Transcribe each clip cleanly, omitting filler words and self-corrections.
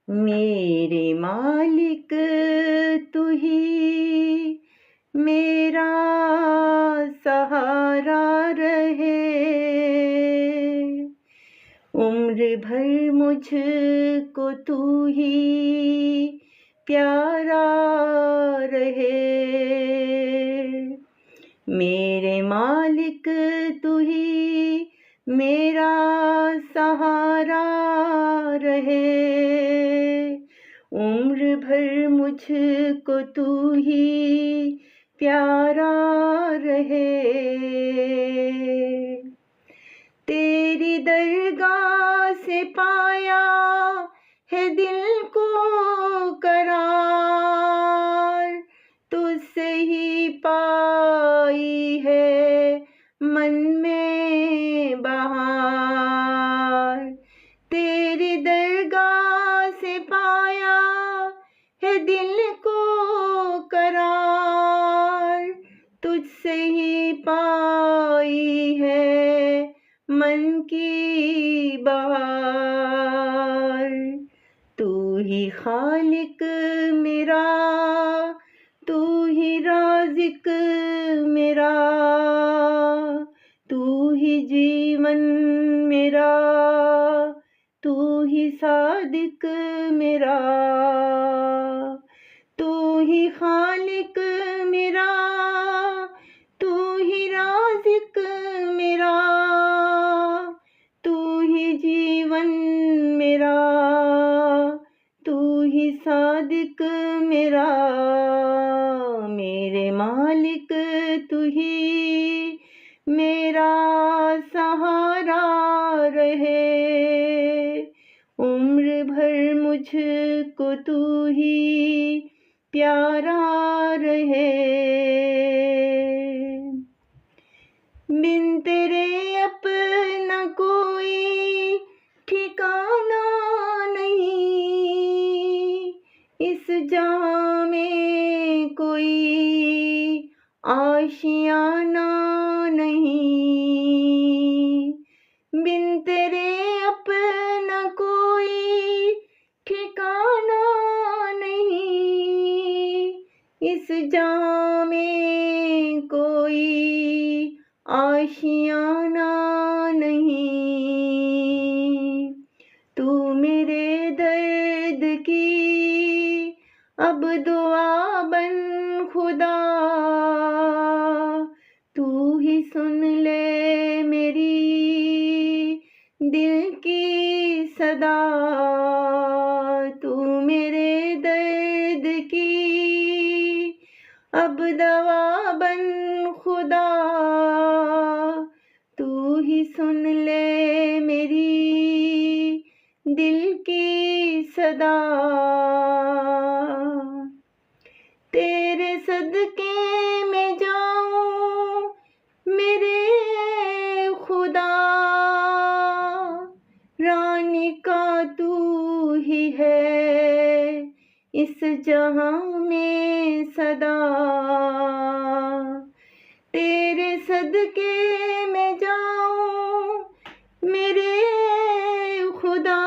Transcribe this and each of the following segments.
میرے مالک تو ہی میرا سہارا رہے، عمر بھر مجھ کو تو ہی پیارا رہے، میرے مالک تو ہی میرا سہارا رہے، عمر بھر مجھ کو تو ہی پیارا رہے، تیری درگاہ سے پایا ہے دل کو قرار، تجھ سے ہی پائی ہے من میں بہار، تیری درگاہ سے پایا ہے دل کو قرار، تجھ سے ہی پائی ہے من کی بہار، تو ہی خالق میرا، تو ہی رازق میرا، تو ہی جیون میرا، تو ہی صادق میرا، تو ہی خالق میرا، تو ہی رازق میرا، تو ہی جیون میرا، تو ہی صادق میرا، میرے مالک تو ہی میرا سہارا رہے، عمر بھر مجھ کو تو ہی پیارا رہے، بن تیرے اپنا کوئی ٹھکانہ نہیں، اس جہاں میں کوئی آشیانہ نہیں، بن تیرے اپنا کوئی ٹھکانہ نہیں، اس جہاں میں کوئی آشیانہ نہیں، تو میرے درد کی اب دعا بن خدا، تو ہی سن لے میری دل کی صدا، تو میرے درد کی اب دوا بن خدا، تو ہی سن لے میری دل کی صدا، تیرے صدقے میں جاؤں میرے خدا، رانی کا تو ہی ہے اس جہاں میں صدا، تیرے صدقے میں جاؤں میرے خدا،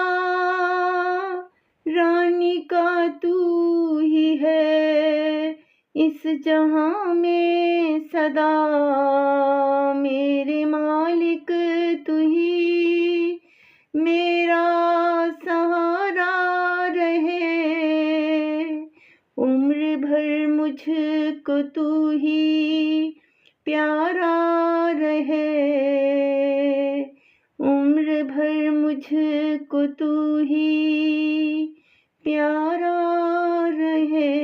رانی کا تو ہی ہے اس جہاں میں صدا، میرے مالک تو ہی میرا سہارا رہے، عمر بھر مجھ کو تو ہی پیارا رہے، عمر بھر مجھ کو تو ہی پیارا رہے۔